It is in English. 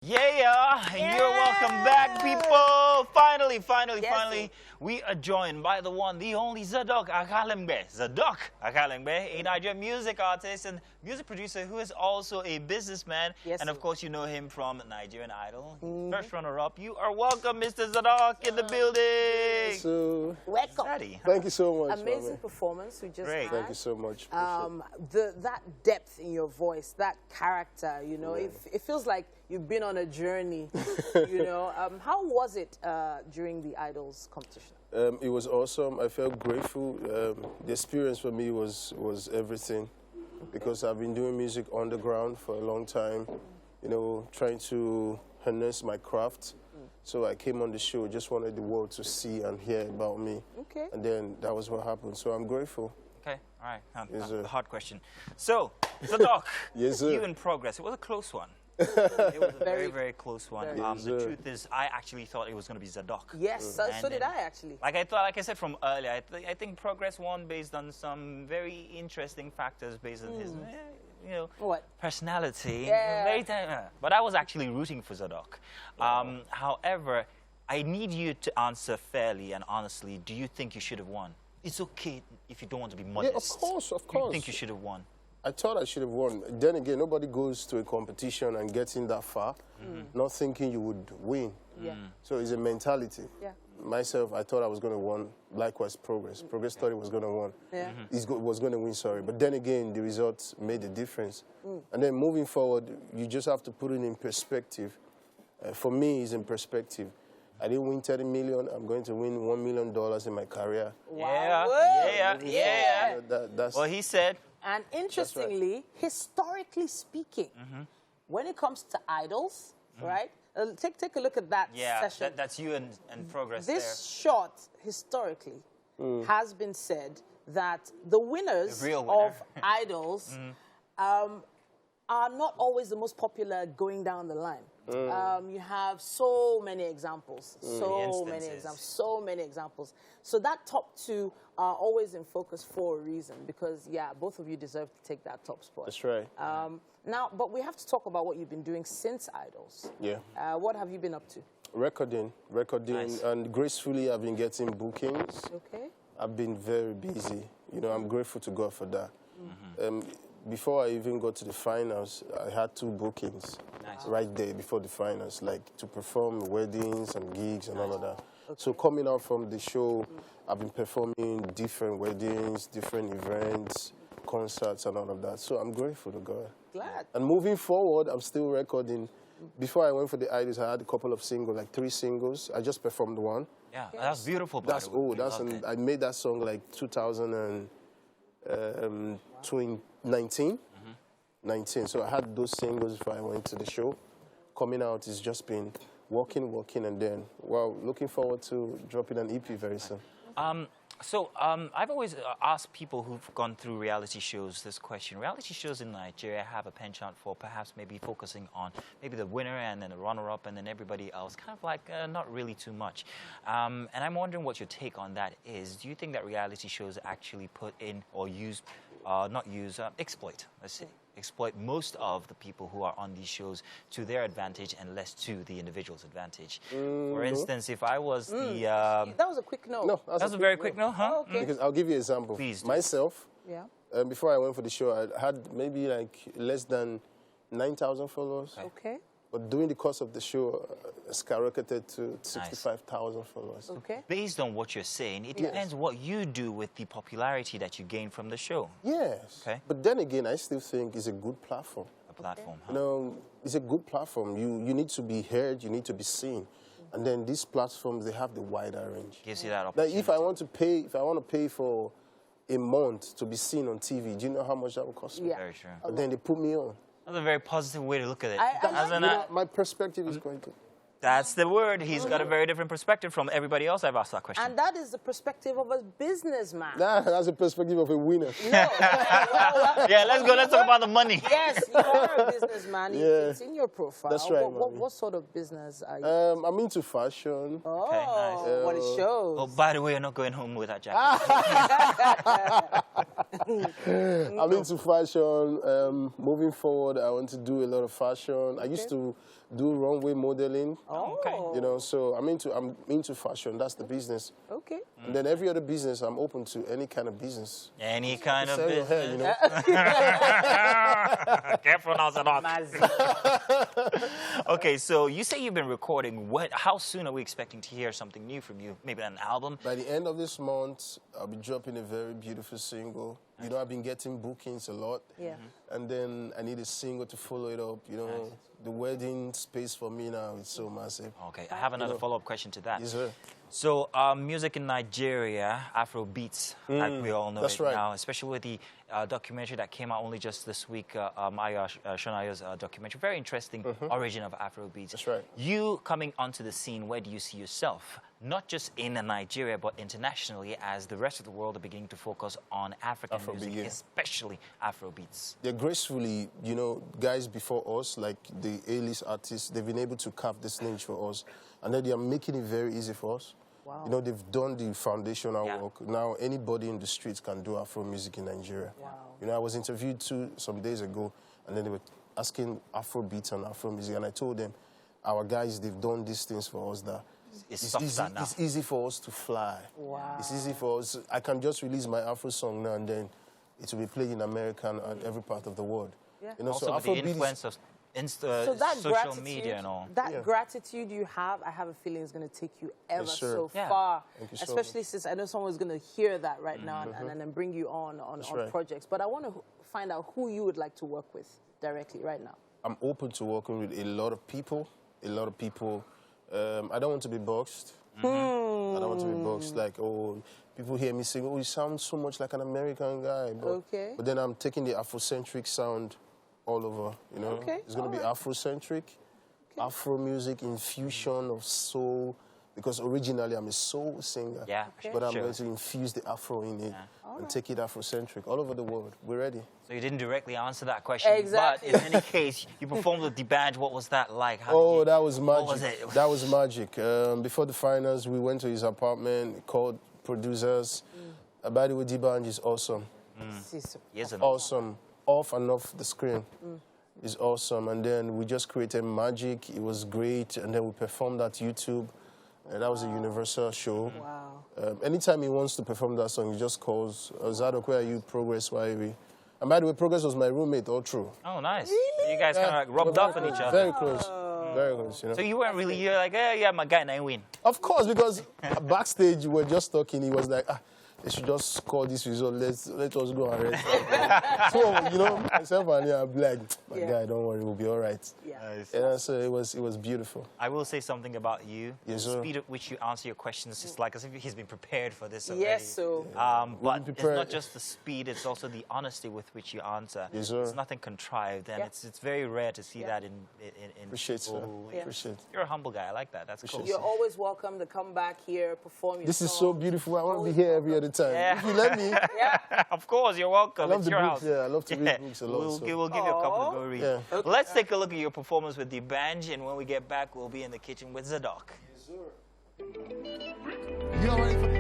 Yeah, and you're welcome back, people. Finally, we are joined by the one, the only Zadok Akalembe, a Nigerian music artist and music producer who is also a businessman. Yes, and of sir. course, you know him from Nigerian Idol. First runner-up. You are welcome, Mr. Zadok, in the building. So, Welcome. Daddy. thank you so much. Amazing Mama. performance we just Great. had. Thank you so much. That depth in your voice, that character, you know, it feels like you've been on a journey, you know. How was it during the Idols competition? It was awesome. I felt grateful. The experience for me was everything, because I've been doing music on the ground for a long time, you know, trying to harness my craft. So I came on the show, just wanted the world to see and hear about me. Okay. And then that was what happened. So I'm grateful. Okay, all right. Yes, sir. A hard question. So, Zadok, Yes, sir. you in progress. It was a close one. It was a very, very close one. Yes, The sir. truth is, I actually thought it was going to be Zadok. Yes, so And did then, I actually. Like I said from earlier, I think Progress won based on some very interesting factors based on his, you know, What? personality. Yeah. But I was actually rooting for Zadok. However, I need you to answer fairly and honestly. Do you think you should have won? It's okay if you don't want to be modest. Yeah, of course, of Do you course. think you should have won? I thought I should have won. Then again, nobody goes to a competition and gets in that far, not thinking you would win. Yeah. So it's a mentality. Yeah. Myself, I thought I was going to win. Likewise, Progress. Progress thought it was going to win. Yeah. Was going to win, sorry. But then again, the results made a difference. And then moving forward, you just have to put it in perspective. For me, it's in perspective. I didn't win 30 million. I'm going to win $1 million in my career. Yeah. That's Well, he said. And interestingly, historically speaking, when it comes to idols, right? Take a look at that Yeah, session. that's you and Progress This shot, historically, has been said that the winners The real winner. of idols are not always the most popular going down the line. You have so many examples, so many examples. So that top two are always in focus for a reason, because, yeah, both of you deserve to take that top spot. That's right. Now, but we have to talk about what you've been doing since Idols. Yeah. What have you been up to? Recording, Nice. and gracefully I've been getting bookings. Okay. I've been very busy. You know, I'm grateful to God for that. Before I even got to the finals, I had 2 bookings right there before the finals, like to perform weddings and gigs and all of that. So coming out from the show, I've been performing different weddings, different events, concerts and all of that. So I'm grateful to God. Glad. And moving forward, I'm still recording. Before I went for the Idols, I had a couple of singles, like 3 singles. I just performed one. Yeah, that's beautiful. by That's the way. old. We loved it. I made that song like 2019. 19. So I had those singles before I went to the show. Coming out, it's just been working, and then, well, looking forward to dropping an EP very soon. I've always asked people who've gone through reality shows this question. Reality shows in Nigeria have a penchant for perhaps maybe focusing on maybe the winner and then the runner-up and then everybody else, kind of like not really too much. And I'm wondering what your take on that is. Do you think that reality shows actually put in or use, exploit, let's say, exploit most of the people who are on these shows to their advantage and less to the individual's advantage? For instance, if I was the... That was a quick no. No, That's a very quick no, huh? Oh, okay. Because I'll give you an example. Please do. Myself, Yeah. before I went for the show, I had maybe like less than 9,000 followers. Okay. But during the course of the show, skyrocketed to 65,000 followers. Okay. Based on what you're saying, it depends what you do with the popularity that you gain from the show. Yes. Okay. But then again, I still think it's a good platform. A platform, You know, it's a good platform. You need to be heard, you need to be seen. And then these platforms, they have the wider range. Gives you that Like opportunity. if I want to pay for a month to be seen on TV, do you know how much that would cost me? Yeah. Very true. But then they put me on. That's a very positive way to look at it. I As like an, You know, my perspective is quite good. that's the word. He's got a very different perspective from everybody else I've asked that question. And that is the perspective of a businessman. That's the perspective of a winner. No. Yeah, let's go. Let's talk about the money. Yes, you are a businessman. Yeah. It's in your profile. That's right, What mommy. sort of business are you? I'm into fashion. Oh, Okay, nice. what it shows. Oh, by the way, you're not going home with that jacket. I'm into fashion. Moving forward, I want to do a lot of fashion. I used to do runway modeling. Oh. Okay. You know, so I'm into fashion. That's the business. Okay. And then every other business, I'm open to any kind of business. Any kind of Sell your business. hair, you know. Careful now, Zadok. Okay, so you say you've been recording. How soon are we expecting to hear something new from you? Maybe an album? By the end of this month, I'll be dropping a very beautiful single. You know, I've been getting bookings a lot. Yeah. And then I need a single to follow it up. You know, the wedding space for me now is so massive. Okay, I have another follow-up question to that. Yes, sir. So, music in Nigeria, Afro beats, like we all know that's it right. now, especially with the documentary that came out only just this week, Shonayo's documentary. Very interesting origin of Afro beats. That's right. You coming onto the scene, where do you see yourself? Not just in Nigeria, but internationally, as the rest of the world are beginning to focus on African Afrobeat, music, yeah. especially Afro beats. They're gracefully, you know, guys before us, like the A-list artists, they've been able to carve this niche for us. And then they are making it very easy for us. Wow. You know, they've done the foundational work. Now, anybody in the streets can do Afro music in Nigeria. Wow. You know, I was interviewed some days ago, and then they were asking Afro beats and Afro music, and I told them, our guys, they've done these things for us that it's easy for us to fly. Wow. It's easy for us. I can just release my Afro song now, and then it will be played in America and every part of the world. Yeah. You know, Also so with the Afrobeat influence of So that social media and all. That gratitude you have, I have a feeling is going to take you ever so far. Thank you so Especially since I know someone's going to hear that right now and then bring you on projects. But I want to find out who you would like to work with directly right now. I'm open to working with a lot of people. I don't want to be boxed. I don't want to be boxed like, oh, people hear me sing, oh, you sound so much like an American guy. But then I'm taking the Afrocentric sound all over, you know. It's going to be Afrocentric, Afro music, infusion of soul, because originally I'm a soul singer. Yeah, but I'm going to infuse the Afro in it and take it Afrocentric all over the world. We're ready. So you didn't directly answer that question, exactly. But in any case, you performed with the band. What was that like? That was magic. What was it? That was magic. Before the finals, we went to his apartment, called producers. By the way, D-Band is awesome. Yes, Awesome. Off and off the screen is awesome. And then we just created magic. It was great. And then we performed at YouTube. And that was a universal show. Wow. Anytime he wants to perform that song, he just calls, Zadok, where are you? Progress, why are we? And by the way, Progress was my roommate all through. Oh, nice. Really? You guys kind of like rubbed off on each other. Very close. Very close, you know. So you weren't really, you're like, yeah, my guy, and I win. Of course, because backstage, we were just talking. He was like, they should just score this result. Let us go and rest. So, you know, myself and I'm like, my guy, don't worry, we'll be all right. Nice. And so it was beautiful. I will say something about you. Yes, the sir. speed at which you answer your questions is like as if he's been prepared for this already. Yes, so. But it's not just the speed, it's also the honesty with which you answer. Yes, sir. It's nothing contrived, and it's very rare to see that in Appreciate people. it. Appreciate it. You're a humble guy. I like that. That's cool. You're always welcome to come back here, perform your This is song. so beautiful. I want to be here every other time. Yeah. If you let me. Of course, you're welcome. I love It's the your books. house. Yeah, I love to read books a lot. We'll give you a couple to go read. Yeah. Let's take a look at your performance with the band, and when we get back, we'll be in the kitchen with Zadok. Yes, sir. You already